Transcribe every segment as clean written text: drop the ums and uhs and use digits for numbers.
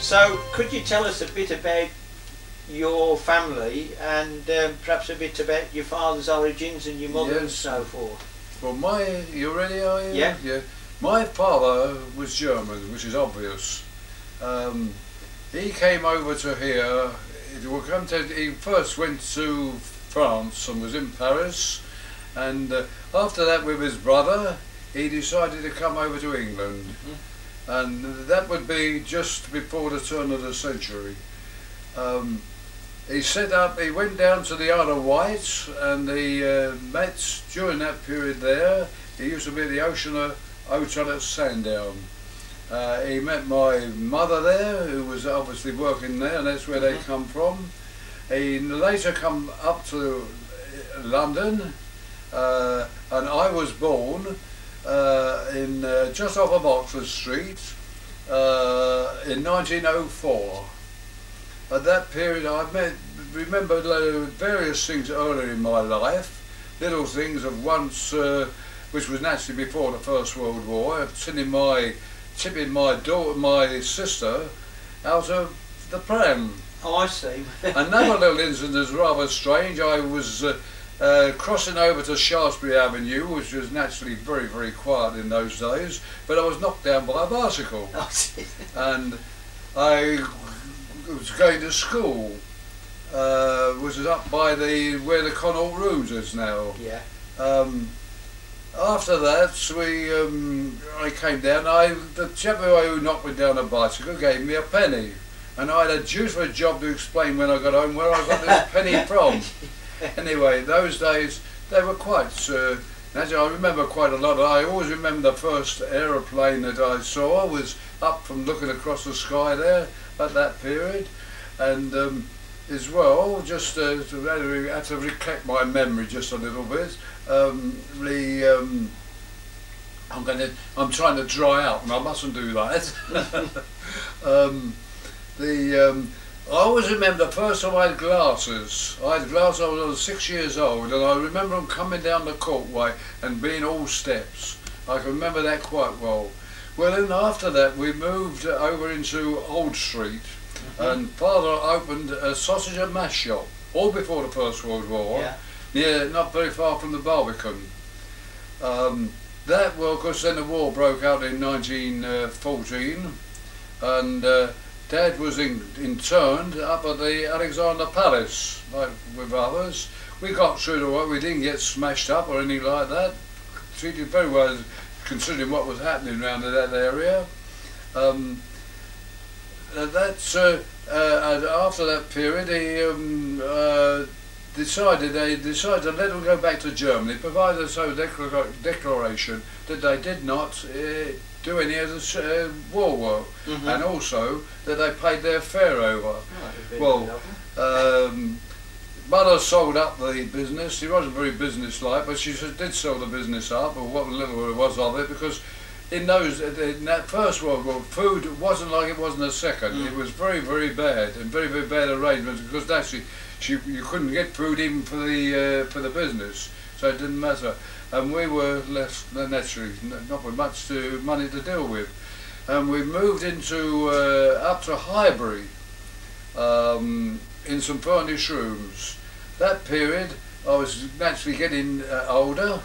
So, could you tell us a bit about your family and perhaps a bit about your father's origins and your mother and so forth? Well, you ready, are you? Yeah. Yeah. My father was German, which is obvious. He came over to here. He first went to France and was in Paris, and after that, with his brother, he decided to come over to England. And that would be just before the turn of the century. He went down to the Isle of Wight, and he met, during that period there, he used to be at the Ocean Hotel at Sandown. He met my mother there, who was obviously working there, and that's where they come from. He later come up to London, and I was born in just off of Oxford Street in 1904. At that period I remember various things earlier in my life, little things of once, which was naturally before the First World War, tipping my sister out of the pram. Oh, I see. Another little incident is rather strange. I was crossing over to Shaftesbury Avenue, which was naturally very, very quiet in those days, but I was knocked down by a bicycle. I see. And I was going to school, which is up by where the Connaught Rooms is now. Yeah. After that, I came down. The chap who knocked me down a bicycle gave me a penny, and I had a deuce of a job to explain when I got home where I got this penny from. Anyway, those days they were quite. I remember quite a lot. I always remember the first aeroplane that I saw was up from looking across the sky there at that period, and as well, just to had to recollect my memory just a little bit. I'm trying to dry out, and I mustn't do that. I always remember the first time I had glasses. I had glasses. I was 6 years old, and I remember them coming down the Courtway and being all steps. I can remember that quite well. Well, then after that, we moved over into Old Street, and Father opened a sausage and mash shop, all before the First World War. Yeah, not very far from the Barbican. That, well, of course, then the war broke out in 1914, and Dad was interned up at the Alexander Palace, like with others. We got through the war. We didn't get smashed up or anything like that. Treated very well, considering what was happening around in that area. And after that period, they decided to let them go back to Germany, provided a declaration that they did not do any of the war work, and also that they paid their fare over. Mother sold up the business. She wasn't very business-like, but she did sell the business up, or what little there was of it, because in that First World War, food wasn't like it was in the Second. It was very, very bad, and very, very bad arrangements, because actually you couldn't get food even for the business, so it didn't matter. And we were left, naturally, not with much money to deal with. And we moved into up to Highbury in some furnished rooms. That period, I was naturally getting older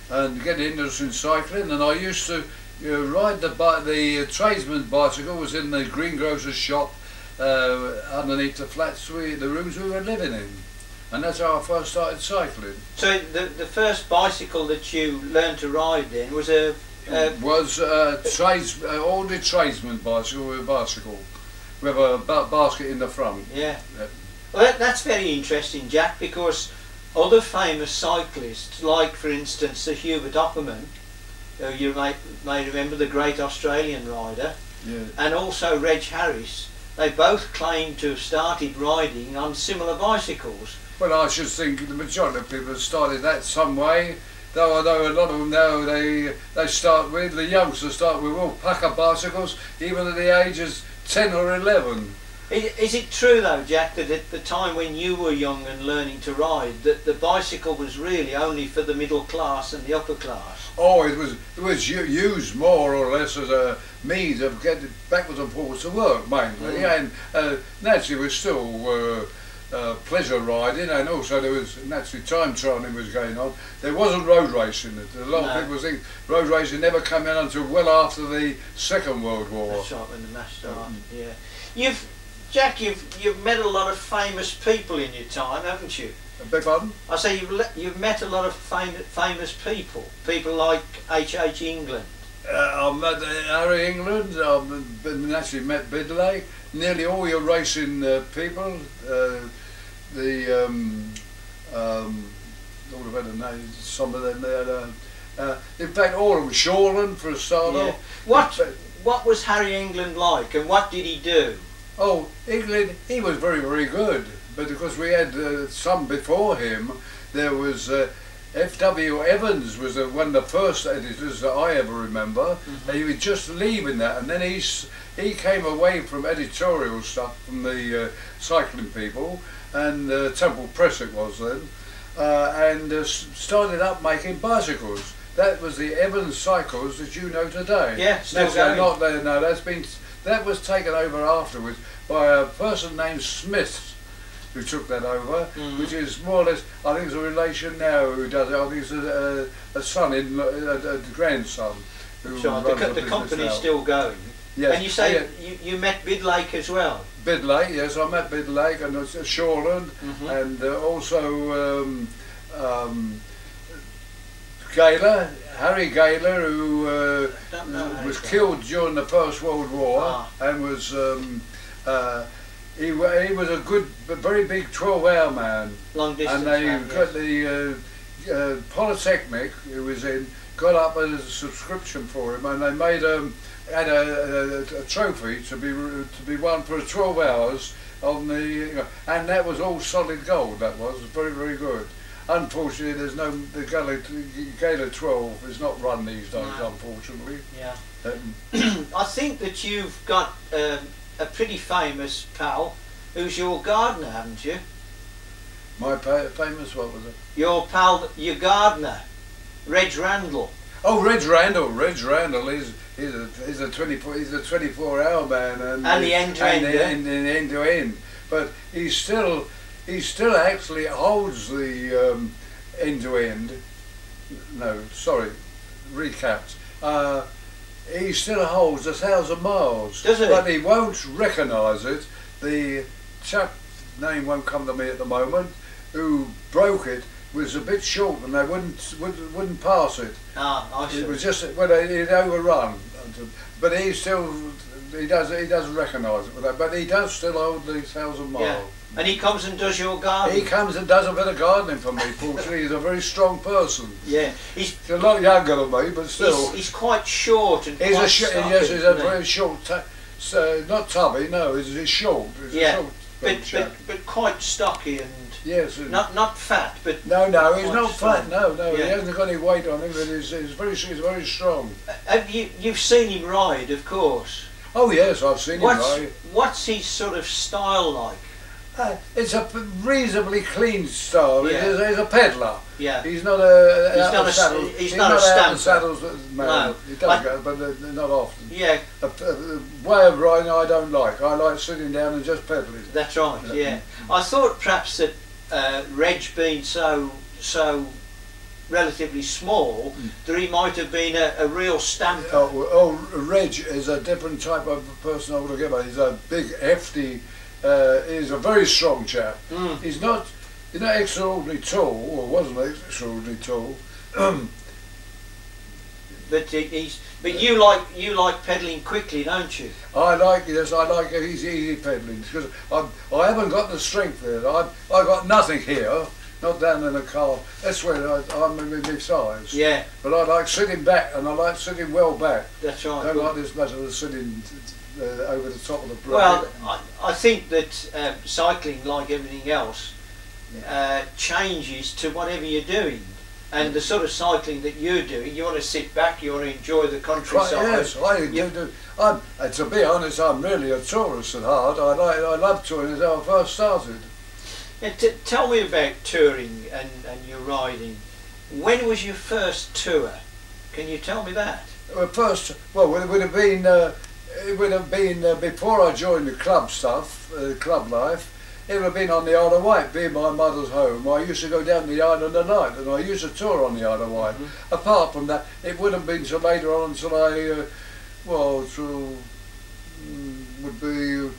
and getting interested in cycling, and I used to ride the tradesman's bicycle. Was in the greengrocer's shop underneath the flats, the rooms we were living in. And that's how I first started cycling. So the first bicycle that you learned to ride then was a... ordinary tradesman bicycle with a basket in the front. Yeah. Well, that's very interesting, Jack, because other famous cyclists, like for instance Sir Hubert Opperman, who you may remember, the great Australian rider, and also Reg Harris, they both claim to have started riding on similar bicycles. Well, I should think the majority of people have started that some way, though I know a lot of them now, they start with, the youngsters start with all packer bicycles, even at the ages 10 or 11. Is it true though, Jack, that at the time when you were young and learning to ride, that the bicycle was really only for the middle class and the upper class? Oh, it was used more or less as a means of getting backwards and forwards to work mainly, and naturally was still pleasure riding, and also there was naturally time trialling was going on. There wasn't road racing. A lot of people think road racing never came in until well after the Second World War. That's right, when the mass started. Yeah, Jack, you've met a lot of famous people in your time, haven't you? Beg pardon? I say you've met a lot of famous people like H.H. England. I've met Harry England. I've naturally met Bidlake. Nearly all your racing people. All the better names. Some of them there. In fact, all of them. Shortland for a start off. What was Harry England like, and what did he do? Oh, England, he was very, very good. But because we had some before him, there was F.W. Evans was one of the first editors that I ever remember. And he was just leaving that, and then he came away from editorial stuff from the cycling people, and Temple Press it was then, and started up making bicycles. That was the Evans cycles that you know today. Yeah, still going. Not there. No, that was taken over afterwards by a person named Smith, who took that over, which is more or less, I think it's a relation now who does it. I think it's a son, a grandson. Who runs the company's still going. Yes. And you say you met Bidlake as well? Bidlake, yes, I met Bidlake and Shortland, and also Gaylor, Harry Gaylor, who was killed during the First World War and was he was a good, very big 12-hour man. Long distance. And they got the Polytechnic, who was in, got up as a subscription for him, and they made had a trophy to be won for 12 hours on the, and that was all solid gold. That was very, very good. Unfortunately, there's no, the Gaylor 12 is not run these days, unfortunately. Yeah. I think that you've got a pretty famous pal who's your gardener, haven't you? My famous, what was it? Your pal, your gardener, Reg Randall. Oh, Reg Randall. Reg Randall is he's a 24-hour man, and the end to end to end. But he still actually holds the end to end. No, sorry, recapped. He still holds 1,000 miles. Does he? But he won't recognise it. The chap name won't come to me at the moment, who broke it, was a bit short and they wouldn't pass it. I see. It was just, well, he'd overrun, but he doesn't recognise it with that. But he does still hold the 1,000 miles. Yeah. And he comes and does your garden. He comes and does a bit of gardening for me. Fortunately, he's a very strong person. Yeah, he's a lot younger than me, but still. He's quite short and he's quite stocky, yes, he's a very short. Not tubby, no. He's short. He's a short but quite stocky and. Yes. Not fat, but. No, he's not fat. No. Yeah. He hasn't got any weight on him, but he's very strong. You've seen him ride, of course. Oh yes, I've seen him ride. What's his sort of style like? It's a reasonably clean style. Yeah. He's a peddler. Yeah. He's not a. He's not a stamper. Saddles man. No. He does go, but not often. Yeah. A way of riding I don't like. I like sitting down and just pedalling. That's right. Yeah. I thought perhaps that Reg being so relatively small, that he might have been a real stamper. Reg is a different type of person altogether. He's a big, hefty. He's a very strong chap. He's not extraordinarily tall, or wasn't extraordinarily tall. But you like pedalling quickly, don't you? I like easy pedalling, because I haven't got the strength there. I got nothing here, not down in the car. That's where I'm in my size. Yeah. But I like sitting back, and I like sitting well back. That's right. I don't like this matter of sitting over the top of the block. Well, I think that cycling, like everything else, changes to whatever you're doing. And the sort of cycling that you're doing, you want to sit back, you want to enjoy the countryside. Yes, I do. To be honest, I'm really a tourist at heart. I love touring as I first started. And tell me about touring and your riding. When was your first tour? Can you tell me that? Well, it would have been before I joined the club stuff, club life. It would have been on the Isle of Wight, being my mother's home. I used to go down to the island at night, and I used to tour on the Isle of Wight. Apart from that, it wouldn't have been till later on until I, would be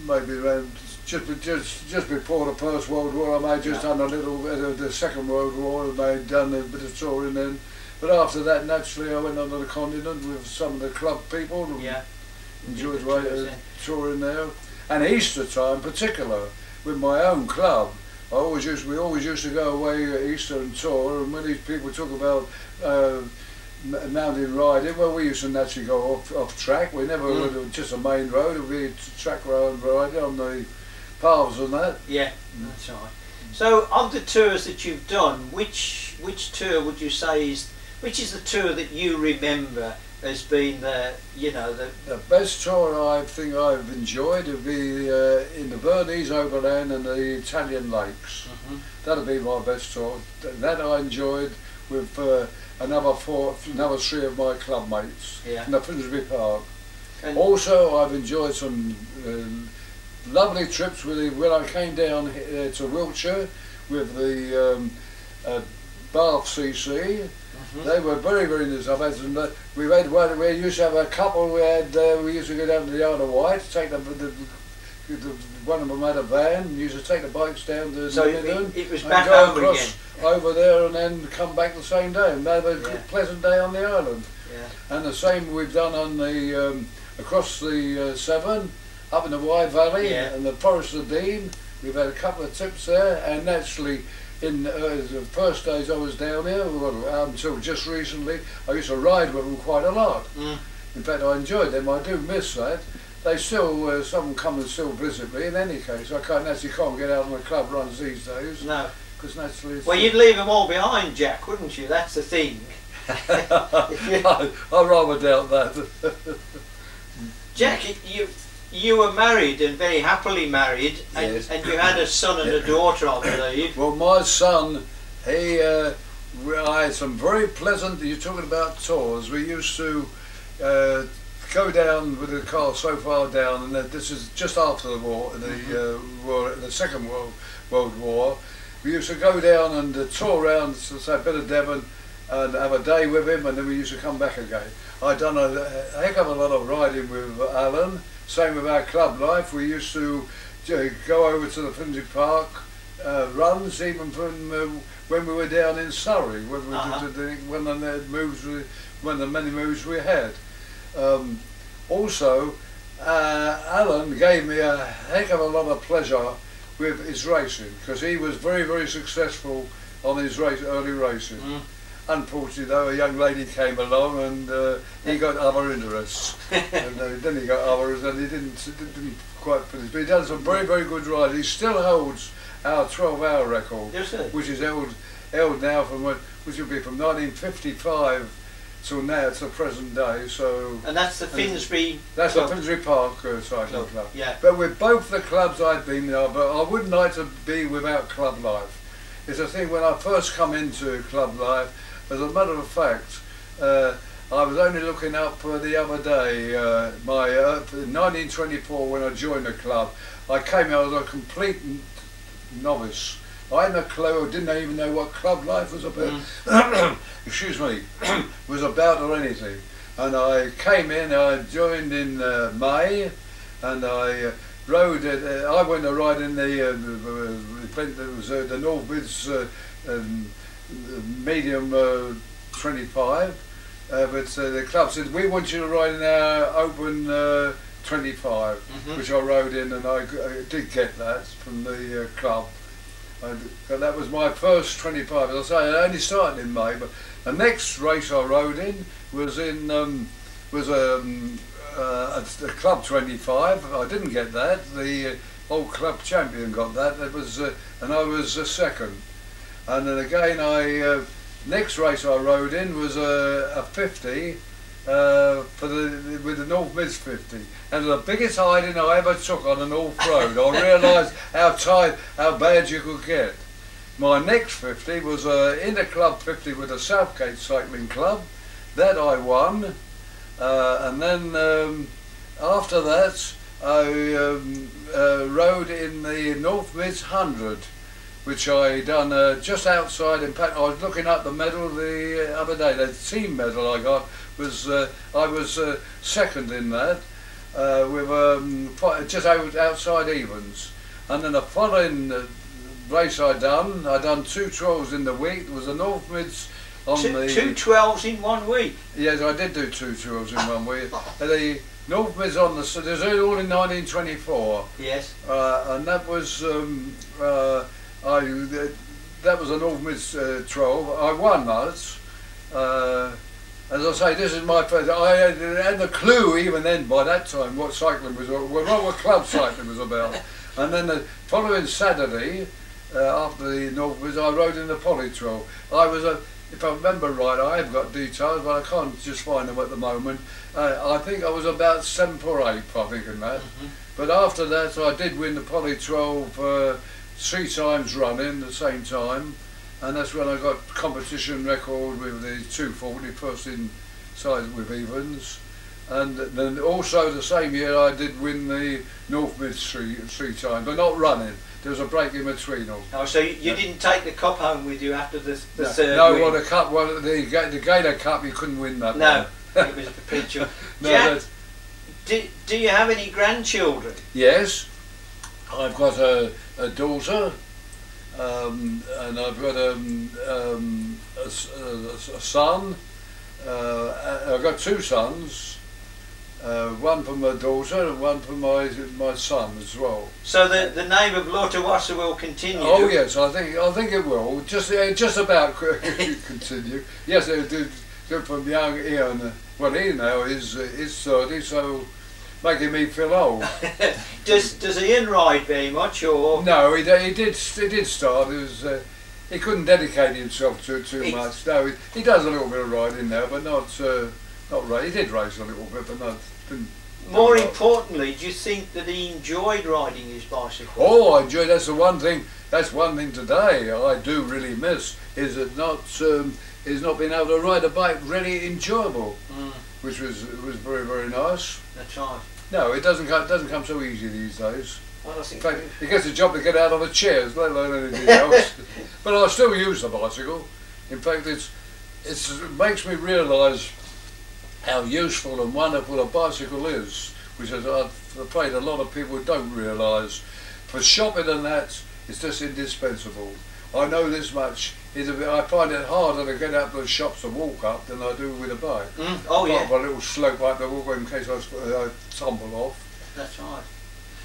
maybe around just before the First World War. I may have just done a little bit of the Second World War. I may have done a bit of touring then. But after that, naturally, I went on to the continent with some of the club people. Enjoyed touring there. And Easter time, particular, with my own club, we always used to go away at Easter and tour. And when these people talk about mountain riding, well, we used to naturally go off track. We never would just a main road. It would be track road riding on the paths and that. Yeah, that's right. So, of the tours that you've done, which tour would you say which is the tour that you remember as being the best tour I think I've enjoyed would be in the Bernese Overland and the Italian lakes. That'd be my best tour. That I enjoyed with another three of my club mates in the Finsbury Park. And also, I've enjoyed some lovely trips when I came down to Wiltshire with the Bath CC. They were very, very nice. We used to have a couple. We used to go down to the Isle of Wight, take one of them had a van, and used to take the bikes down to it was back home again. Over there and then come back the same day, and have a pleasant day on the island. And the same we've done on the across the Severn, up in the Wye Valley and the Forest of Dean. We've had a couple of trips there, and naturally, in the first days I was down here, until just recently, I used to ride with them quite a lot. In fact, I enjoyed them. I do miss that. They still, some come and still visit me. In any case, I can't get out on the club runs these days. No. Because naturally... Well, you'd leave them all behind, Jack, wouldn't you? That's the thing. I rather doubt that. Jack, you were married and very happily married, and, and you had a son and a daughter, I believe. Well, my son, I had some very pleasant, you're talking about tours, we used to go down with the car so far down, and this is just after the war, the Second World War. We used to go down and tour around, say, a bit of Devon, and have a day with him, and then we used to come back again. I'd done a heck of a lot of riding with Alan. Same with our club life. We used to go over to the Finsbury Park runs, even from when we were down in Surrey, when the many moves we had. Also, Alan gave me a heck of a lot of pleasure with his racing, because he was very, very successful on his early racing. Unfortunately though, a young lady came along and he got other interests. And then he got others and he didn't quite finish. But he done some very, very good riding. He still holds our 12-hour record, which is held now from which will be from 1955 till now, to the present day. So. And that's the Finsbury. That's the Finsbury Park Cycling Club. Yeah. But with both the clubs I've been there, but I wouldn't like to be without club life. It's a thing when I first come into club life. As a matter of fact, I was only looking up the other day, my 1924 when I joined the club. I came out as a complete novice. I had no clue, didn't even know what club life was about. Excuse me, was about or anything. And I came in, I joined in May, and I rode it. I went to ride in the event that was the North Bids medium 25, but the club said, we want you to ride in our open 25, which I rode in, and I did get that from the club. That was my first 25. As I say, I only started in May, but the next race I rode in was in a club 25. I didn't get that. The old club champion got that. It was, and I was second. And then again, next race I rode in was a 50 with the North Mids 50, and the biggest hiding I ever took on a North Road. I realised how bad you could get. My next 50 was in the club 50 with the Southgate Cycling Club. That I won, and then after that I rode in the North Mids 100, which I done just outside. In fact, I was looking up the medal the other day. The team medal I got was I was second in that with just outside evens. And then the following race I done 2 12s in the week. There was the North Mids on two 12s in 1 week. Yes, I did do 2 12s in 1 week. The North Mids on the there's all in 1924. Yes. And that was that was a North Mids 12. I won that. As I say, this is my first. I had the clue even then by that time what cycling was, what club cycling was about. And then the following Saturday, after the North Mids, I rode in the Poly 12. I was if I remember right, I have got details, but I can't just find them at the moment. I think I was about 7th or 8th, I think, in that. But after that, I did win the Poly 12 3 times running at the same time, and that's when I got competition record with the 240, first in size with evens. And then also the same year I did win the North Mids three times, but not running. There was a break in between them. Oh, so you didn't take the cup home with you after the third No, win? well, the cup, the Gator Cup, you couldn't win that. No, it was a perpetual. No, Jack, do you have any grandchildren? Yes, I've got a daughter, and I've got a son. I've got 2 sons. One for my daughter and one for my son as well. So the name of Lauterwasser will continue? Oh yes, I think it will. Just about continue. Yes, it did from young Ian. Well, he now is 30, so making me feel old. Does Ian ride very much, or? No, he did start. He couldn't dedicate himself to it too much. No, he does a little bit of riding now, but not race. He did race a little bit, but not. More importantly, do you think that he enjoyed riding his bicycle? Oh, I enjoy. That's the one thing. That's one thing today I do really miss, is it not being able to ride a bike really enjoyable, which was very, very nice. That's right. No, it doesn't come so easy these days. Well, I think in fact, it gets a job to get out of the chairs, let alone anything else. But I still use the bicycle. In fact, it makes me realise how useful and wonderful a bicycle is, which I'm afraid a lot of people don't realise. For shopping and that, it's just indispensable. I know this much. I find it harder to get out to the shops to walk up than I do with a bike. Oh yeah. A little slope like the walk in case I tumble off. That's right.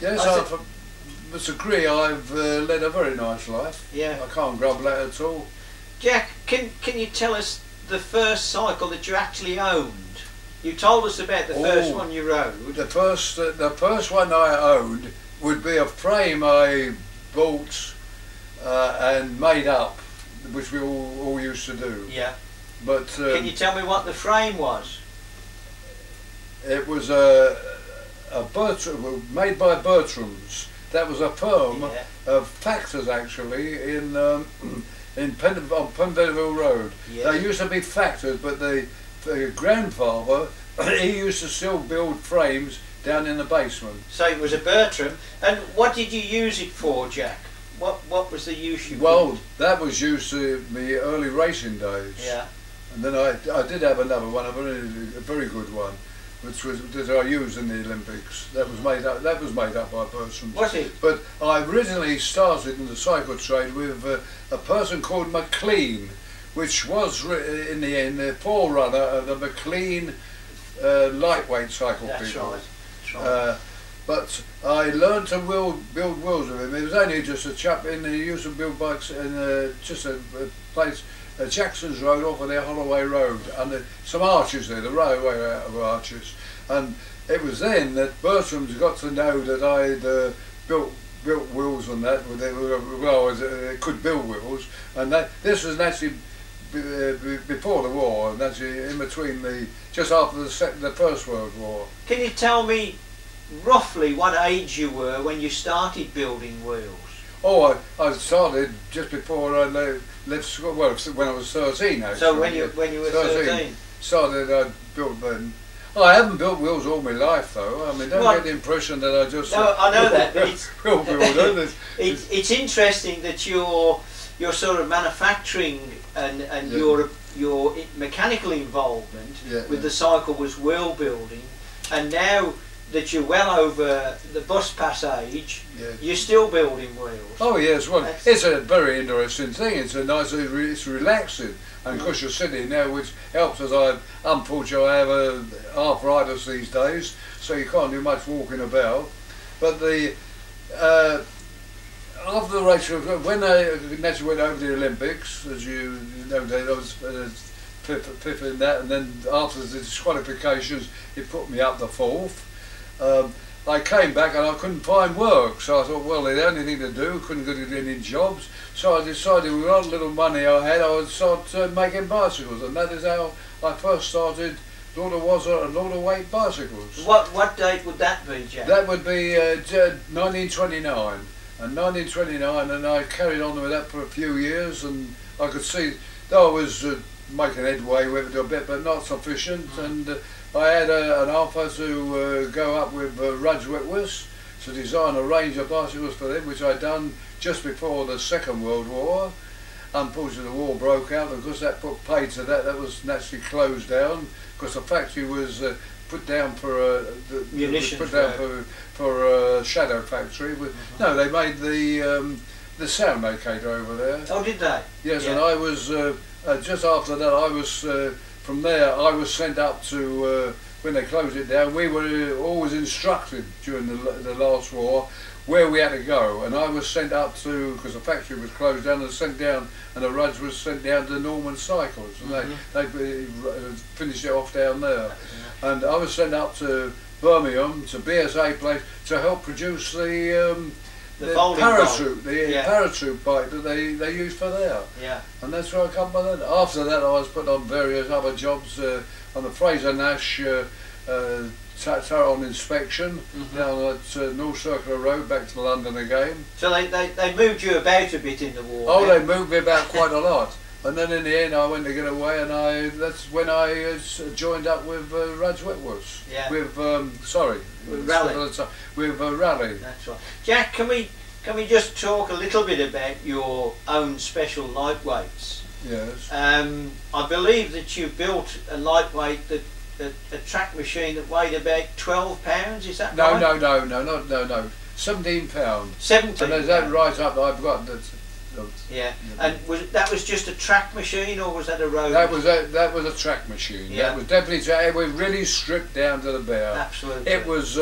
Yes, I must agree. I've led a very nice life. Yeah. I can't grumble at it at all. Jack, can you tell us the first cycle that you actually owned? You told us about the first one you rode. The first one I owned would be a frame I bought and made up, which we all used to do. Yeah. But can you tell me what the frame was? It was made by Bertram's. That was a firm of factors actually on Pentonville Road. Yeah. They used to be factors, but the grandfather, he used to still build frames down in the basement. So it was a Bertram. And what did you use it for, Jack? What was the use you Well, that was used to the early racing days. Yeah. And then I did have another one, a very good one, which was that I used in the Olympics. That was made up by Bertram. Was it? But I originally started in the cycle trade with a person called McLean, which was in the end the forerunner of the McLean lightweight cycle people. That's right. But I learned to build wheels with him. It was only just a chap he used to build bikes in just a place, Jackson's Road off of their Holloway Road, and some arches there, the railway out of arches. And it was then that Bertram's got to know that I'd built built wheels and that. Well, it could build wheels, and this was actually before the war, and actually in between just after the First World War. Can you tell me roughly what age you were when you started building wheels? Oh, I started just before I left school. Well, when I was 13, actually. So when you were 13? Started, I built then. Oh, I haven't built wheels all my life, though. I mean, don't get the impression that I just. No, I know that, but it's interesting that your sort of manufacturing and your mechanical involvement with the cycle was wheel building, and now that you're well over the bus pass age, you're still building wheels. Oh yes, well, it's a very interesting thing. It's a nice, it's relaxing, and of course you're sitting there, which helps. As unfortunately I have arthritis these days, so you can't do much walking about. But after the race, when I naturally went over the Olympics, as you know, I was fifth in that, and then after the disqualifications, it put me up to fourth. I came back and I couldn't find work, so I thought, well, the only thing to do, couldn't get any jobs, so I decided with what little money I had, I would start making bicycles, and that is how I first started Lauterwasser and Lauterweight bicycles. What date would that be, Jack? That would be 1929. And 1929, and I carried on with that for a few years, and I could see that I was making headway with it a bit, but not sufficient. And I had an offer to go up with Lauterwasser to design a range of bicycles for them, which I'd done just before the Second World War. Unfortunately, the war broke out, and because that put paid to that, that was naturally closed down because the factory was put down for munitions. For a shadow factory. No, they made the sound locator over there. Oh, did they? Yes, and I was just after that. I was from there. I was sent up to when they closed it down. We were always instructed during the last war where we had to go, and I was sent up to, because the factory was closed down, and sent down, and the Ruds was sent down to Norman Cycles, and they finished it off down there, and I was sent up to Birmingham, to BSA place, to help produce the parachute, parachute bike that they used for there. Yeah. And that's where I come by then. After that, I was put on various other jobs on the Fraser Nash on inspection down at North Circular Road, back to London again. So they moved you about a bit in the war. Oh, they moved me about quite a lot. And then in the end I went to get away, and that's when I joined up with Lauterwasser. Yeah. With with Raleigh. That's right. Jack, can we just talk a little bit about your own special lightweights? Yes. I believe that you built a lightweight a track machine that weighed about 12 pounds. Is that right? No. 17 pounds. 17. And is that right up? I've got that. Yeah, and that was just a track machine, or was that a road? That was a track machine. Yeah. That was definitely. It was really stripped down to the bare. Absolutely. It was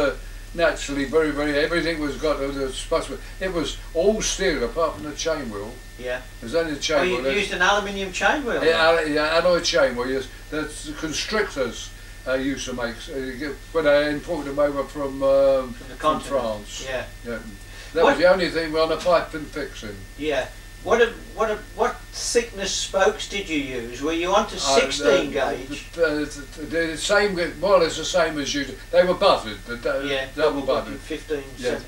naturally very, very. Everything was got. It was all steel apart from the chain wheel. Yeah. There's only the chain wheel. You used an aluminium chain wheel. Yeah, alloy chain wheel. Yes, the constrictors used to make when they imported them over from France. Yeah. Yeah. That was the only thing on the pipe and fixing. Yeah. What thickness spokes did you use? Were you onto 16 gauge? The same, more or less the same as you. They were buttered. Double buttered. 15, yeah.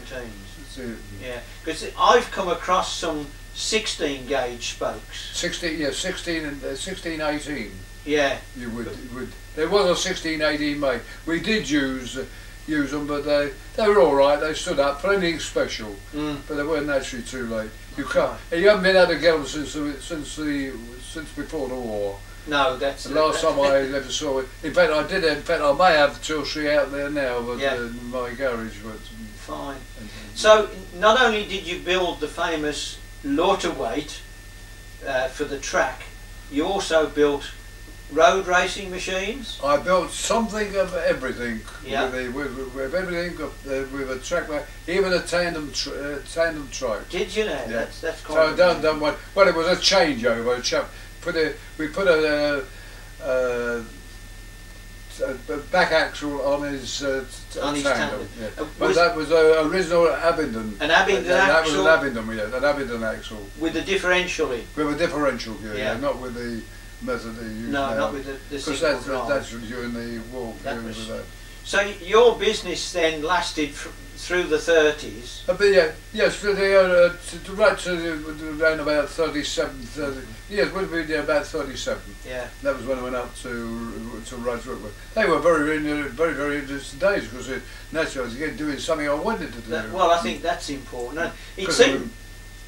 17s. Yeah. Because I've come across some 16 gauge spokes. 16, yeah, 16 and 16, 18. Yeah. You would. There was a 16, 18 made. We did use them, but they were all right. They stood up for anything special, but they weren't actually too late. You can't. You haven't been able to get them since before the war. No, that's the last time I ever saw it. In fact, I did. In fact, I may have 2 or 3 out there now, but in my garage. But fine. So not only did you build the famous Lauterweight for the track, you also built road racing machines? I built something of everything. Yeah. With everything, with a track, even a tandem trike. Did you know? Yeah. That's quite. So done one. Well, it was a changeover. We put back axle on his tandem. Yeah. But that was an original Abingdon. An Abingdon axle? That was an Abingdon, yeah, an Abingdon axle. With the differential in? With a differential gear, yeah, not with the method they use now. Not with the single drive. Because that's during the war period with that. So your business then lasted through the 30s? But yes, for the, right to around about 37, yes, would have been about 37. Yeah. That was when I went up to Rudge Whitworth. They were very interesting days because naturally I was doing something I wanted to do. Well, I think that's important. It seemed,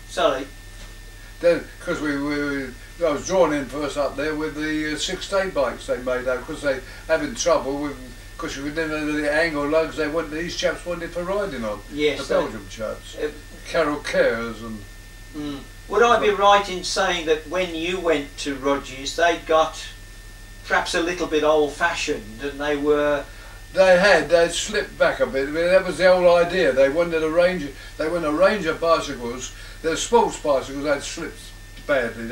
sorry. Because I was drawn in first up there with the 6-day bikes they made out because they having trouble with. Because you didn't know the angle lugs these chaps wanted for riding on. Yes. The Belgium chaps. Carol Cares and... Would I be right in saying that when you went to Rudge's, they got perhaps a little bit old-fashioned and they were... They'd slipped back a bit. I mean, that was the whole idea. They wanted a range of bicycles. They're sports bicycles, they'd slipped badly. And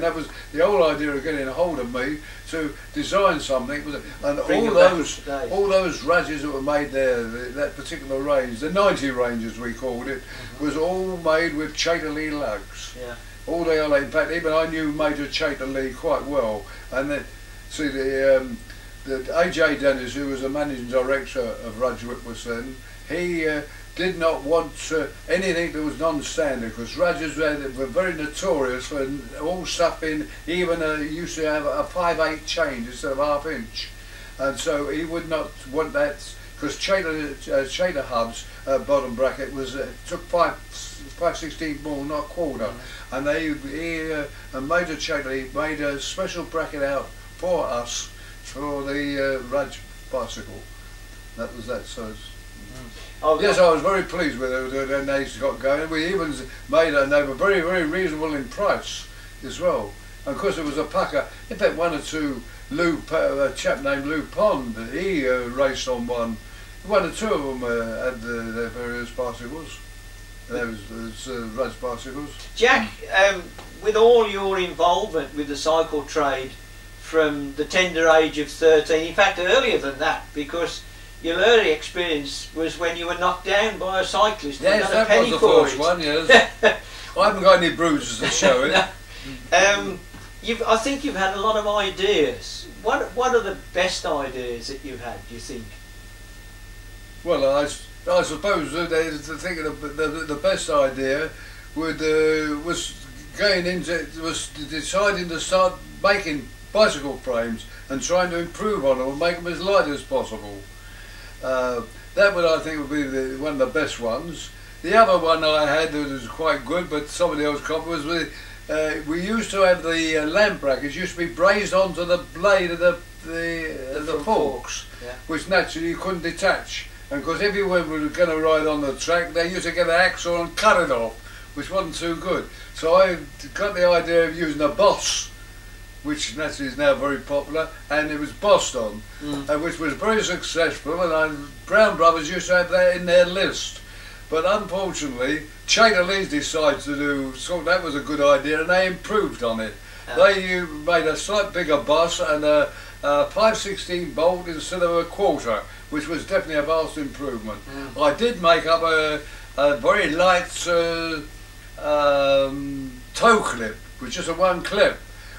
that was the whole idea of getting a hold of me to design something. And all those Rudges that were made there, that particular range, the 90 range as we called it, was all made with Chater Lee lugs. Yeah. All the other, in fact, even I knew Major Chater Lee quite well. And then, see the AJ Dennis, who was the managing director of Rudge Whitworth then, he did not want anything that was non-standard because Rudges were very notorious for all stuff in, even used to have a 5/8 change instead of ½ inch, and so he would not want that because Chater hubs bottom bracket was took 5/16 more, not quarter, and and Major Chater made a special bracket out for us for the Rudge bicycle. That was that. So. Yes, I was very pleased with it when they got going. We even made and they were very, very reasonable in price as well. And of course it was a pucker. In fact, one or two, a chap named Lou Pond, he raced on one. One or two of them had their various bicycles. Those Rudge bicycles. Jack, with all your involvement with the cycle trade from the tender age of 13, in fact earlier than that, because your early experience was when you were knocked down by a cyclist. Yes, that was the first one, yes. I haven't got any bruises to show it. I think you've had a lot of ideas. What are the best ideas that you've had, do you think? Well, I suppose the best idea was deciding to start making bicycle frames and trying to improve on them and make them as light as possible. That would, I think, would be one of the best ones. The other one I had that was quite good, but somebody else copied, was we used to have the lamp brackets used to be brazed onto the blade of the forks, which naturally you couldn't detach. And because if you were going to ride on the track, they used to get an axle and cut it off, which wasn't too good. So I got the idea of using a Boss, which naturally is now very popular, and it was bossed on, which was very successful, and Brown Brothers used to have that in their list. But unfortunately, Chater Lee's decided to do, so that was a good idea, and they improved on it. They made a slight bigger boss and a 5/16 bolt instead of a quarter, which was definitely a vast improvement. I did make up a very light toe clip, which is a one clip,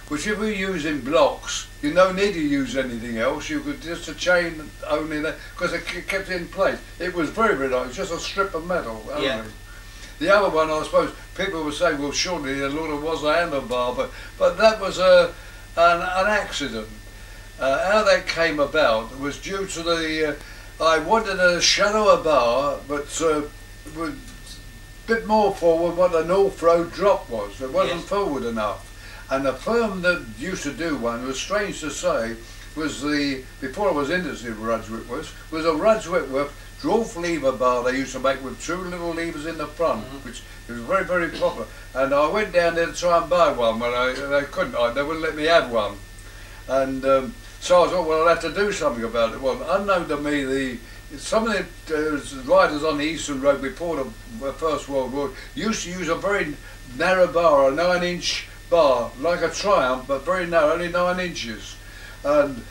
which if we use in blocks, you no need to use anything else. You could just a chain only that, because it kept it in place. It was very, very light. It was just a strip of metal only. Yeah. The other one, I suppose, people would say, well, surely the Lauterwasser was a handlebar, but that was an accident. How that came about was due to the, I wanted to shadow a bar, but with a bit more forward what the North Road drop was. It wasn't forward enough. And the firm that used to do one, was strange to say, was before I was into Rudge Whitworth, was a Rudge Whitworth dwarf lever bar they used to make with two little levers in the front, which it was very, very popular. And I went down there to try and buy one, but they couldn't, they wouldn't let me have one. And so I thought, well, I'll have to do something about it. Well, unknown to me, some of the riders on the Eastern Road before the First World War used to use a very narrow bar, a 9-inch bar, like a Triumph, but very narrow, only 9 inches. And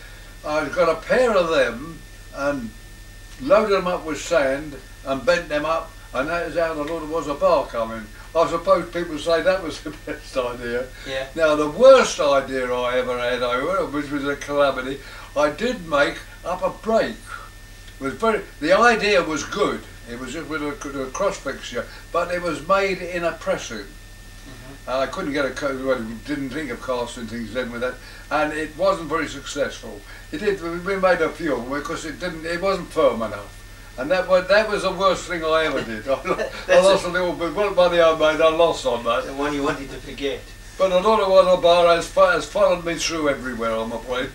I got a pair of them and loaded them up with sand and bent them up, and that is how the Lauterwasser bar coming. I suppose people say that was the best idea. Yeah. Now the worst idea I ever had over, which was a calamity, I did make up a brake. The idea was good. It was just with a cross fixture, but it was made in a pressing. I couldn't get well, didn't think of casting things then with that, and it wasn't very successful. We made a few because it wasn't firm enough. And that was the worst thing I ever did. I lost a little bit. What money I made, I lost on that. The one you wanted to forget. But the Lauterwasser bar has followed me through everywhere, I'm afraid.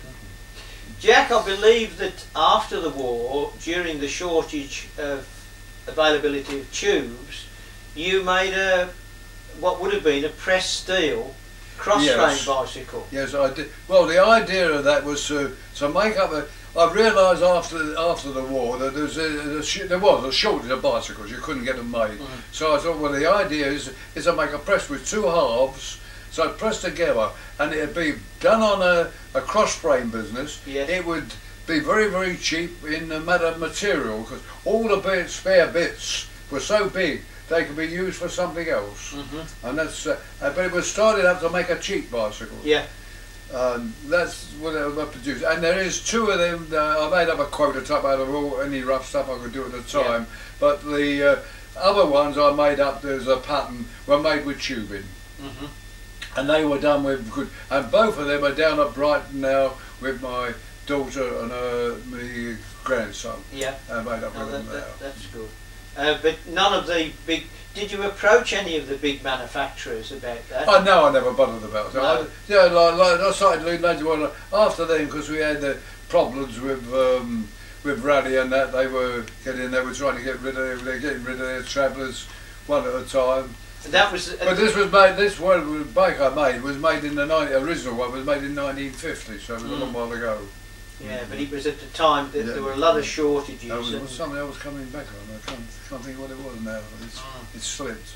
Jack, I believe that after the war, during the shortage of availability of tubes, you made what would have been a pressed steel cross-frame bicycle. Yes, I did. Well, the idea of that was to make up a... I realised after the war that there was a shortage of bicycles. You couldn't get them made. So I thought, well, the idea is to make a press with two halves, so pressed together, and it'd be done on a cross-frame business. Yes. It would be very, very cheap in the matter of material, because all the spare bits were so big they could be used for something else. And that's but it was started up to make a cheap bicycle. Yeah. That's what I produced, and there is two of them. I made up a prototype out of any rough stuff I could do at the time, but the other ones I made up as a pattern were made with tubing, and they were done with good. And both of them are down at Brighton now with my daughter and my grandson. Yeah, I made up with them now. That's good. But none of the big... Did you approach any of the big manufacturers about that? Oh no, I never bothered about it. No. I started doing later on after then, because we had problems with Raleigh and that. They were trying to get rid of their travellers one at a time. That was. But this was made. This bike I made was made in the original one was made in 1950, so it was a long while ago. Yeah, but it was at the time that there were a lot of shortages. There was something else coming back on. I can't think what it was now. It's slipped.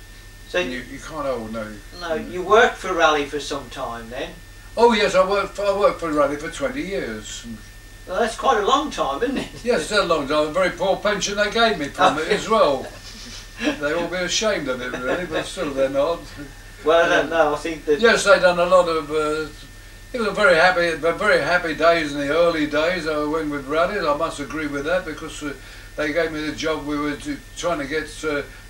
So you can't hold no. No, you worked for Raleigh for some time then. Oh yes, I worked for Raleigh for 20 years. Well, that's quite a long time, isn't it? Yes, it's a long time. A very poor pension they gave me from it as well. They all be ashamed of it really, but still they're not. Well, I don't know. I think that. Yes, they done a lot of. It was a very happy days in the early days. I went with Raleigh. I must agree with that, because they gave me the job. We were trying to get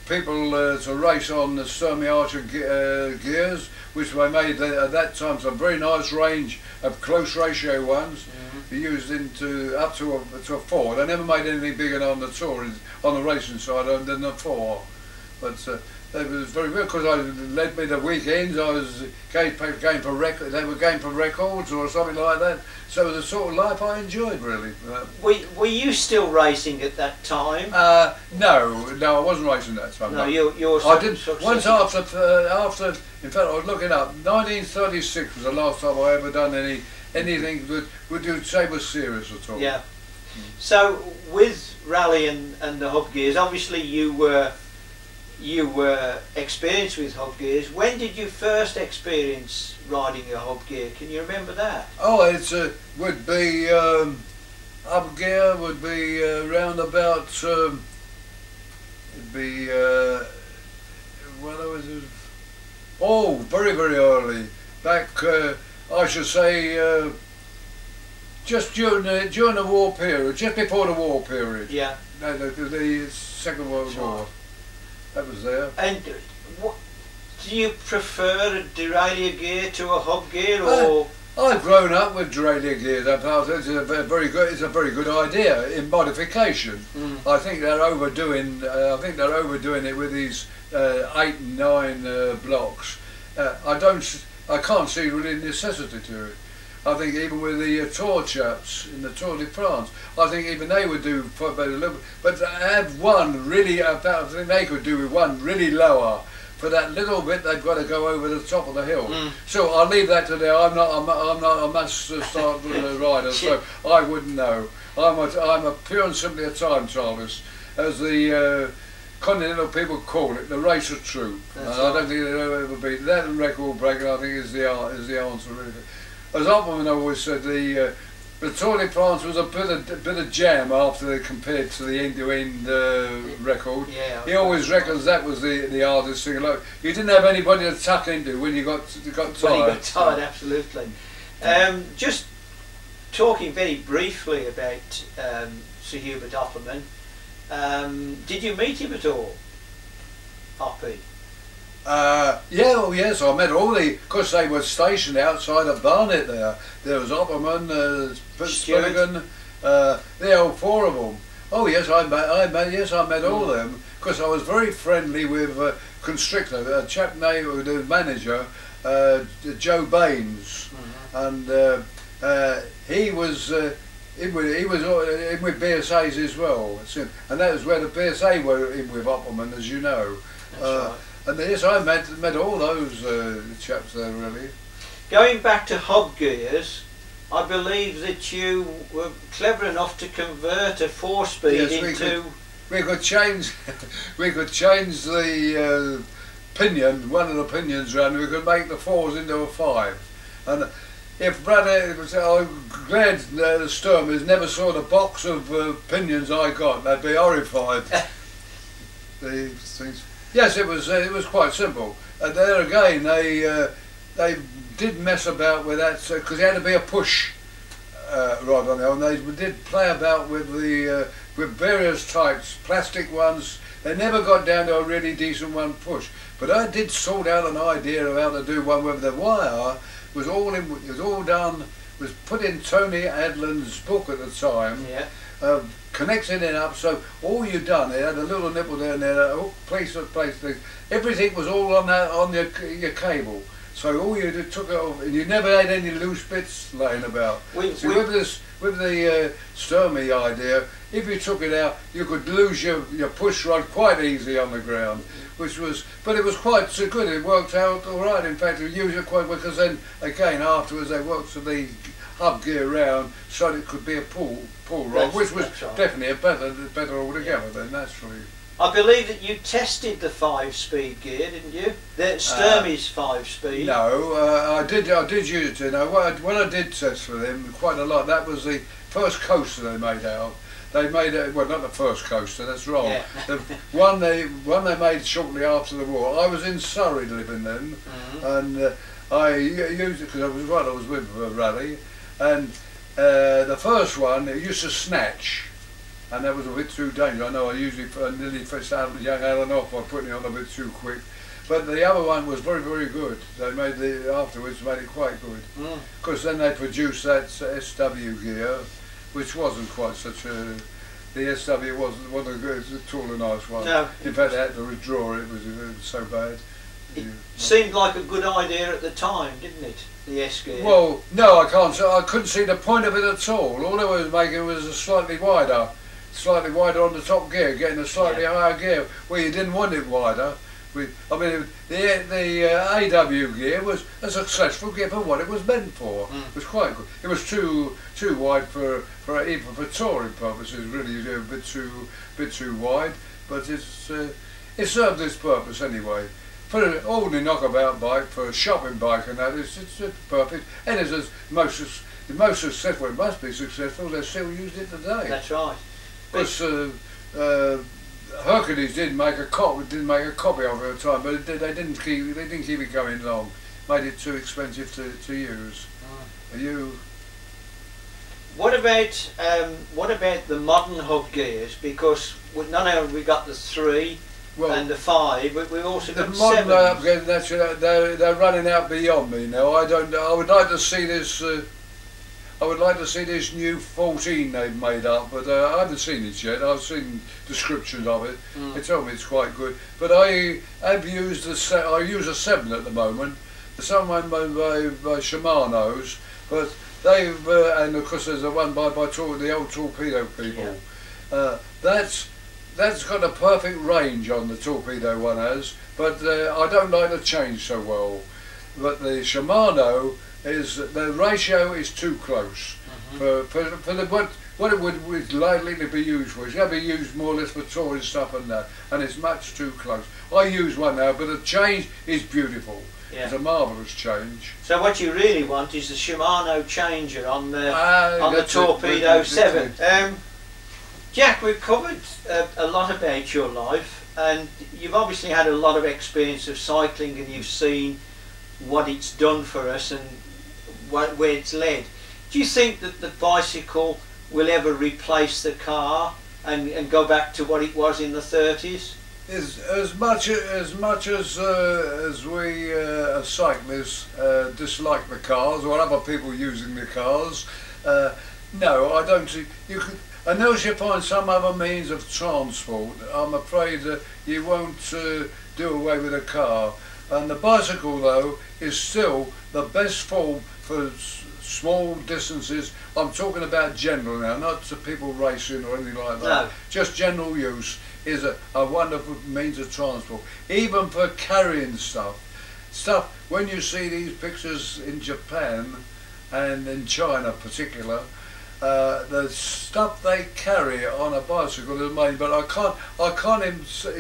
people to race on the Sturmey Archer gears, which they made at that time some very nice range of close ratio ones. Used up to a 4. They never made anything bigger on the tour, on the racing side, than a 4. But it was very good, because I led me the weekends. I was going for records. They were going for records or something like that. So it was the sort of life I enjoyed, really. Were you still racing at that time? No, I wasn't racing that time. No, you're. I did once after. In fact, I was looking up. 1936 was the last time I ever done anything that would say was serious at all. Yeah. So with Raleigh and the hub gears, obviously you were experienced with hub gears. When did you first experience riding a hub gear? Can you remember that? Oh, it would be hub gear would be round about. It'd be well, it was very early back. I should say just during the war period, just before the war period. Yeah. The Second World War. That was there. And do you prefer a derailleur gear to a hub gear, or? I've grown up with derailleur gears. It's a very good idea in modification. I think they're overdoing. It with these 8 and 9 blocks. I can't see really necessity to it. I think even with the Tour chaps in the Tour de France, I think even they would do a little bit. But to have one really, I think they could do with one really lower. For that little bit, they've got to go over the top of the hill. So I'll leave that to them. I'm not a must start rider, so I wouldn't know. I'm a pure and simply a time trialist, as the continental people call it, the racer troop. I don't think there'll ever be that record breaker. I think is the answer really. As Opperman always said, The Tour de France was a bit of jam after they compared to the end-to-end record. Yeah, he always reckons that was the hardest thing. Like, you didn't have anybody to tuck into when you got tired. When you got tired, absolutely. Just talking very briefly about Sir Hubert Opperman, did you meet him at all, Hoppy? Yeah, well, yes, I met all because they were stationed outside of Barnet there. There was Opperman, Spilligan, all four of them. Oh yes, I met all of them because I was very friendly with Constrictor, a chap named the manager, Joe Baines, and he was in with BSAs as well, and that was where the BSA were in with Opperman, as you know. That's right. And yes, I met all those chaps there, really. Going back to hub gears, I believe that you were clever enough to convert a 4-speed into... We could change the pinion, one of the pinions round, we could make the 4s into a 5. And if Brother, I'm glad the Sturmers never saw the box of pinions I got, they'd be horrified. These things. Yes, it was quite simple. And there again, they did mess about with that because there had to be a push rod on there, and they did play about with the with various types, plastic ones. They never got down to a really decent one push. But I did sort out an idea of how to do one where the wire was all was put in Tony Adland's book at the time. Yeah. Connecting it up, so all you done, it had a little nipple down there, place things. Everything was all on your cable. So all you did, took it off, and you never had any loose bits laying about. With the Sturmy idea, if you took it out, you could lose your push rod quite easy on the ground, but it was quite so good. It worked out all right. In fact, we used it quite well because then again afterwards they worked the hub gear round so it could be a pull rod, which was definitely better altogether then, naturally. I believe that you tested the 5-speed gear, didn't you? The Sturmey's 5-speed. No, I did use it. You know, what I did test for them quite a lot. That was the first coaster they made out. They made it, well, not the first coaster. That's wrong. Yeah. The one they made shortly after the war. I was in Surrey living then, and I used it because I was with Raleigh, and the first one it used to snatch. And that was a bit too dangerous. I know I usually nearly fetched young Alan off by putting it on a bit too quick. But the other one was very, very good. They made afterwards made it quite good. Because then they produced that SW gear, which wasn't quite such a... The SW wasn't good at all a nice one. No. In fact, they had to withdraw it. It was so bad. It seemed like a good idea at the time, didn't it? The S gear. Well, no, I couldn't see the point of it at all. All they was making was a slightly wider on the top gear, getting a slightly higher gear where you didn't want it wider. I mean, the AW gear was a successful gear for what it was meant for. It was quite good. It was too wide for even for touring purposes. Really, a bit too wide, but it served its purpose anyway. For an ordinary knockabout bike, for a shopping bike and that, it's perfect. And it's the most successful. It must be successful. They still use it today. That's right. Because Hercules didn't make a copy of it at the time, but they didn't keep it going long. Made it too expensive to use. What about the modern hub gears? Because not only have we got the 3 and the 5, but we've also got the modern hub gears. They're running out beyond me now. I would like to see this. I would like to see this new 14 they've made up, but I haven't seen it yet. I've seen descriptions of it. They tell me it's quite good. But I use a 7 at the moment. There's someone by Shimano's, but they've and of course there's a one by the old Torpedo people. Yeah. That's got a perfect range on the Torpedo one has, but I don't like the change so well. But the Shimano the ratio is too close for what it would likely to be used for. It's going to be used more or less for touring stuff and that, and it's much too close. I use one now, but the change is beautiful. Yeah. It's a marvellous change. So what you really want is the Shimano changer on the Torpedo 7. Jack, we've covered a lot about your life, and you've obviously had a lot of experience of cycling, and you've seen what it's done for us and where it's led. Do you think that the bicycle will ever replace the car and go back to what it was in the 30s? As much as we as cyclists dislike the cars or other people using the cars, no, I don't see. You could, unless you find some other means of transport, I'm afraid that you won't do away with a car. And the bicycle, though, is still the best form for small distances. I'm talking about general now, not to people racing or anything like that. No. Just general use is a wonderful means of transport, even for carrying stuff. When you see these pictures in Japan and in China in particular, the stuff they carry on a bicycle is amazing. But I can't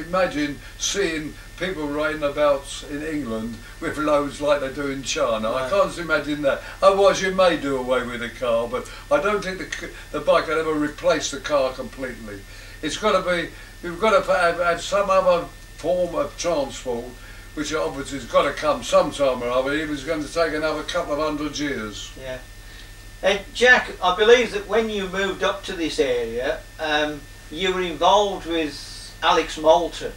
imagine seeing people riding about in England with loads like they do in China. Right. I can't imagine that. Otherwise, you may do away with the car, but I don't think the bike can ever replace the car completely. It's got to be. We've got to have some other form of transport, which obviously has got to come sometime or other. Even it's going to take another couple of 100 years. Yeah. Jack, I believe that when you moved up to this area, you were involved with Alex Moulton,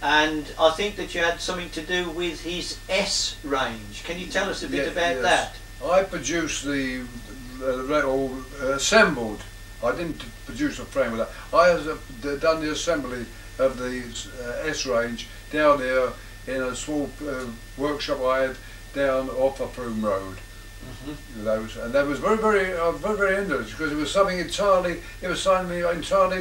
and I think that you had something to do with his S range. Can you tell us a bit about that? I produced or assembled. I didn't produce a frame of that. I have done the assembly of the S range down there in a small workshop I had down off a Broom Road. And that was very interesting because it was something entirely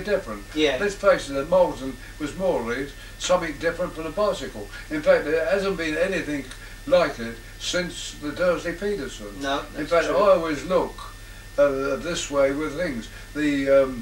different. Yeah. Let's face it, the Moulton was more or less something different from the bicycle. In fact, there hasn't been anything like it since the Dursley Peterson. No, in fact, true. I always look this way with things. The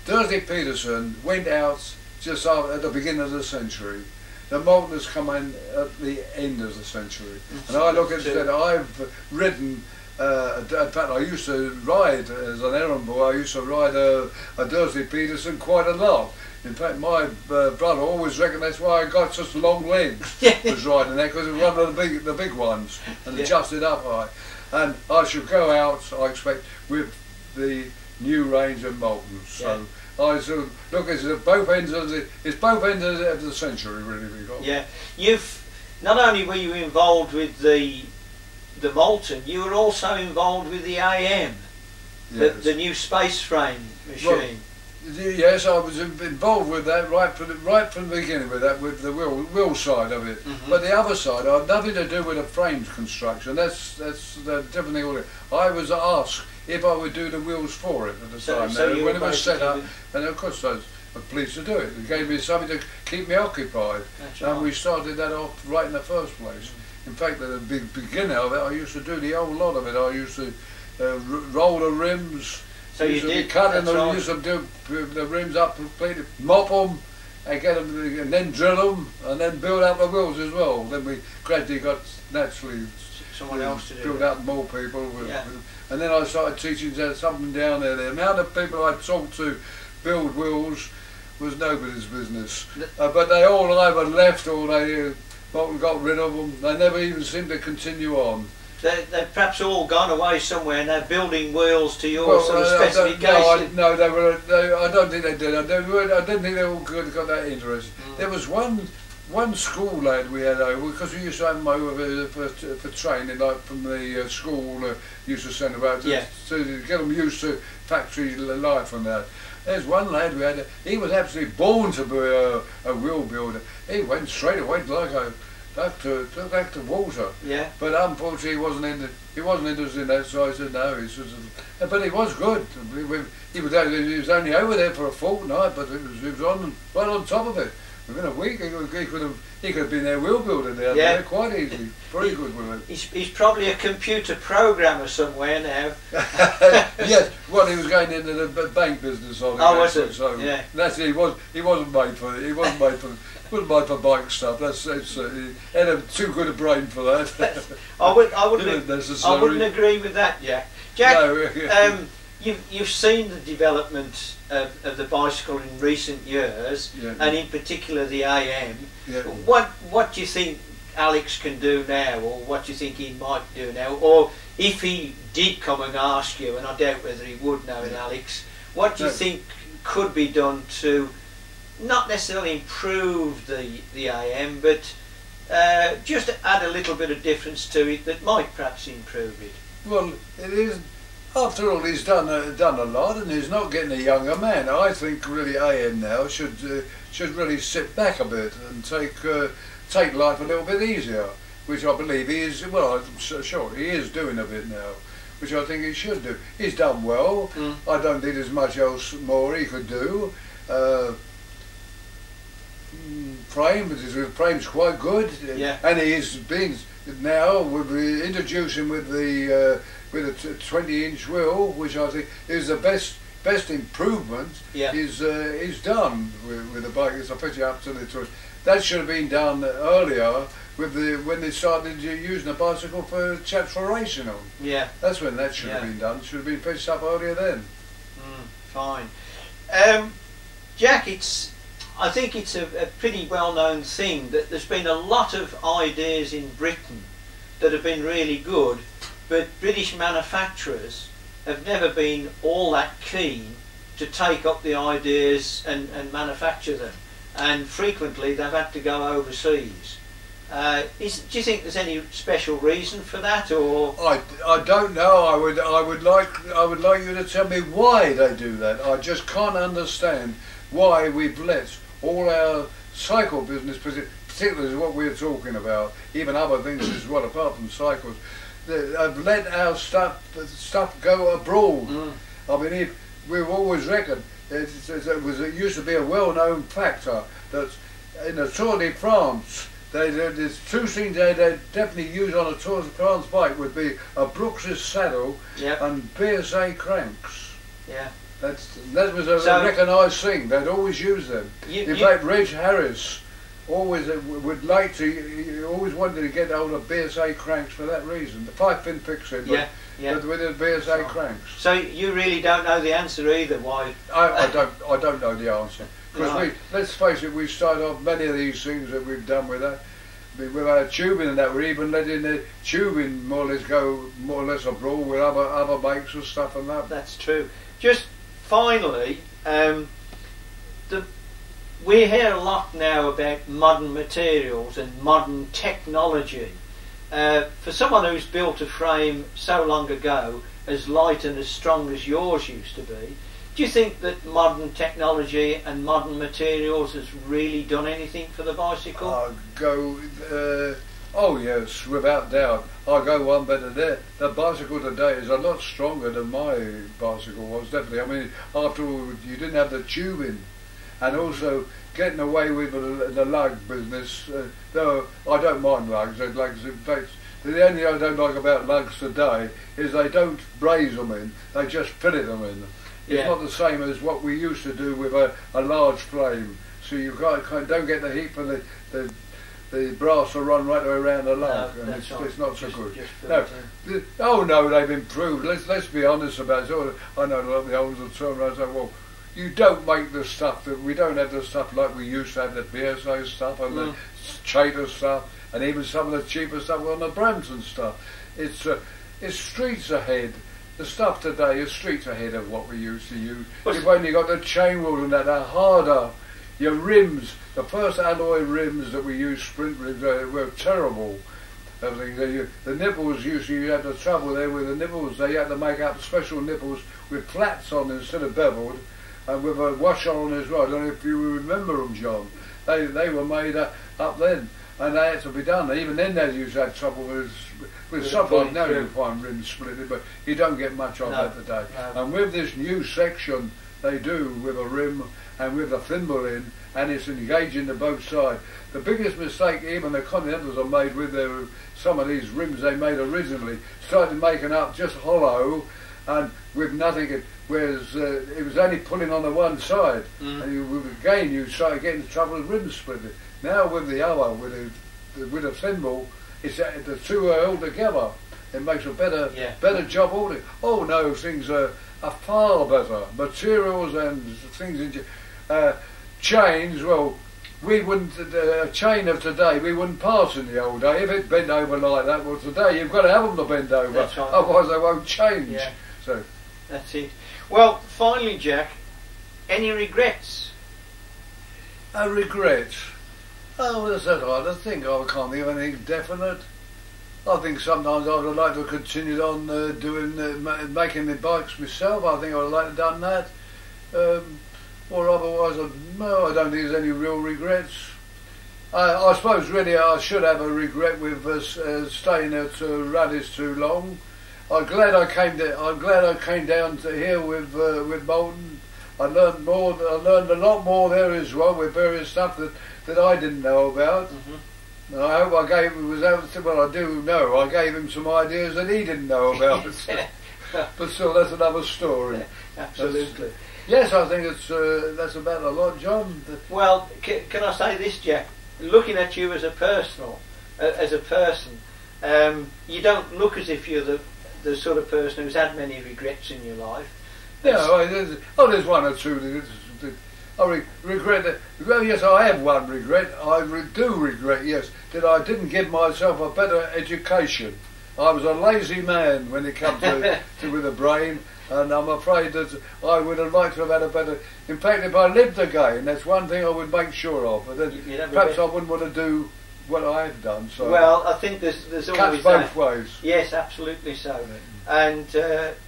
Dursley Peterson went out just at the beginning of the century. The Moulton has come in at the end of the century. And I look at that, I've ridden, in fact I used to ride as an errand boy, I used to ride a Dursley Peterson quite a lot. In fact my brother always reckoned that's why I got such long legs, was riding that, because it was one of the big ones, and adjusted up high. And I should go out, I expect, with the new range of Moultons. So I sort of look at both ends of the century really we got. Yeah, you've not only were you involved with the Moulton, you were also involved with the AM, the new space frame machine. Well, yes, I was involved with that right from the beginning with the wheel side of it. But the other side, I had nothing to do with the frames construction. That's the different thing altogether. I was asked if I would do the wheels for it at the time. So when it was set up, and of course I was pleased to do it. It gave me something to keep me occupied. And we started that off right in the first place. In fact, at the beginning of it, I used to do the whole lot of it. I used to roll the rims. So you did cut them, used to do the rims up completely, mop them, and get them, and then drill them, and then build out the wheels as well. Then we gradually got naturally someone else to do build out more people. Yeah. And then I started teaching something down there. The amount of people I talked to build wheels was nobody's business. But they all either left or they got rid of them. They never even seemed to continue on. They've perhaps all gone away somewhere and they're building wheels to your sort of specification. No, I don't think they did. I didn't think they all got that interested. There was one school lad we had over, because we used to have them over for training, like from the school used to send them out to get them used to factory life and that. There's one lad we had, he was absolutely born to be a wheel builder. He went straight away back to water. Yeah. But unfortunately he wasn't interested in that, so I said no. But he was good. He was only over there for a fortnight, but he was right on top of it. Within a week he could have been their wheel builder down there quite easily. Very good with it. He's probably a computer programmer somewhere now. Yes, well, he was going into the bank business on it. Oh, was it? So yeah. That's it. He wasn't made for it. He wasn't made for Wouldn't mind for bike stuff. That's had too good a brain for that. I wouldn't agree with that, Jack. Jack, No. you've seen the development of the bicycle in recent years, Yeah. and in particular the AM. Yeah. What do you think Alex can do now, or what do you think he might do now, or if he did come and ask you, and I doubt whether he would, knowing Alex, what do you think could be done to not necessarily improve the AM, but just add a little bit of difference to it that might perhaps improve it? Well, it is. After all, he's done a lot, and he's not getting a younger man. I think really AM now should really sit back a bit and take life a little bit easier, which I believe he is. Well, I'm sure he is doing a bit now, which I think he should do. He's done well. I don't think there's much else more he could do. Frame's quite good, yeah. And he is being now. We're introducing with the 20-inch wheel, which I think is the best improvement. Yeah. Is done with the bike. It's officially up to the 20. That should have been done earlier when they started using the bicycle for chaps for racing on. Yeah. That's when that should have been done. Should have been fixed up earlier then. Fine. Jack, I think it's a pretty well-known thing that there's been a lot of ideas in Britain that have been really good, but British manufacturers have never been all that keen to take up the ideas and manufacture them, and frequently they've had to go overseas. Do you think there's any special reason for that, or? I don't know. I would like you to tell me why they do that. I just can't understand why we've let all our cycle business, particularly what we're talking about, even other things as well apart from cycles, have let our stuff go abroad. I mean, we've always reckoned it used to be a well-known factor that in the Tour de France, there's two things they'd definitely use on a Tour de France bike would be a Brooks's saddle and BSA cranks. Yeah. That was a recognised thing. They'd always use them. In fact, Reg Harris always always wanted to get hold of BSA cranks for that reason. The 5-pin fixing, but with the BSA cranks. So you really don't know the answer either. Why? I don't know the answer. Because let's face it, we've started off many of these things that we've done with that. With our tubing and that, we're even letting the tubing more or less go more or less abroad with other bikes and stuff and that. That's true. Just finally, we hear a lot now about modern materials and modern technology. For someone who's built a frame so long ago, as light and as strong as yours used to be, do you think that modern technology and modern materials has really done anything for the bicycle? Oh yes, without doubt. I'll go one better there. The bicycle today is a lot stronger than my bicycle was, definitely. I mean, after all, you didn't have the tubing, and also getting away with the lug business. Though I don't mind lugs. In fact, the only thing I don't like about lugs today is they don't braze them in, they just fillet them in. It's not the same as what we used to do with a large frame. So you don't get the heat for the brass to run right around the lug, and it's not so good. No, they've improved. Let's be honest about it. I know a lot of the owners will turn around and say, well, you don't make the stuff that we don't have the stuff like we used to have, the BSO stuff and the Chater stuff, and even some of the cheaper stuff on the Brampton stuff. It's streets ahead. The stuff today is streets ahead of what we used to use. You've only got the chain wheels and that are harder. Your rims, the first alloy rims that we used, sprint rims, were terrible. The nipples, usually you had the trouble there with the nipples. They had to make up special nipples with flats on instead of beveled, and with a washer on as well. I don't know if you remember them, John. They were made up then, and they had to be done. Even then they used to have trouble with stuff like now you find rims splitted, but you don't get much of that today. And with this new section they do with a rim and with a thimble in, and it's engaging to both sides. The biggest mistake even the Continentals have made with some of these rims they made originally, started making up just hollow and with nothing, whereas it was only pulling on the one side, and again you started getting trouble with rims splitting. Now with the other, with a thimble, it's the two are all together. It makes a better job already. Oh no, things are far better. Materials and things in chains. Well, we wouldn't a chain of today. We wouldn't pass in the old day if it bent over like that. Well, today you've got to have them to bend over, That's right. Otherwise they won't change. Yeah. So that's it. Well, finally, Jack, any regrets? Regrets. Oh, that's that hard to think. I can't think of anything definite. I think sometimes I would like to have continued on making the bikes myself. I think I would like to have done that. Or otherwise, no, I don't think there's any real regrets. I suppose really I should have a regret with staying at Ruddy's too long. I'm glad I came down to here with Moulton. I learned more. I learned a lot more there as well with various stuff that I didn't know about. And I hope I gave him I do know. I gave him some ideas that he didn't know about. But still, that's another story. Absolutely. Yes, I think that's about a lot, John. Well, can I say this, Jack? Looking at you as a person, you don't look as if you're the sort of person who's had many regrets in your life. There's one or two. I regret that. Well, yes, I have one regret. I do regret, yes, that I didn't give myself a better education. I was a lazy man when it comes to with a brain, and I'm afraid that I would have liked to have had a better. In fact, if I lived again, that's one thing I would make sure of. But then perhaps I wouldn't want to do what I have done. So well, I think there's always both ways. Yes, absolutely so. And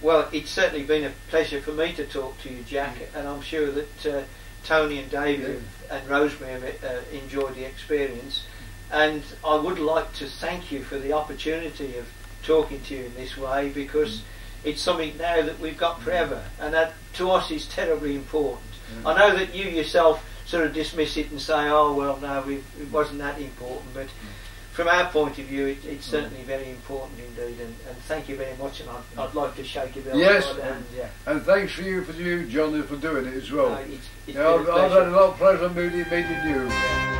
well, it's certainly been a pleasure for me to talk to you, Jack, and I'm sure that Tony and David and Rosemary have enjoyed the experience. And I would like to thank you for the opportunity of talking to you in this way, because it's something now that we've got forever, and that to us is terribly important. I know that you yourself sort of dismiss it and say, oh well, no, it wasn't that important, but from our point of view, it's certainly very important indeed, and thank you very much, and I'd like to shake your yes, hand. And thanks for you, John, for doing it as well. It's I've had a lot of pleasure meeting you.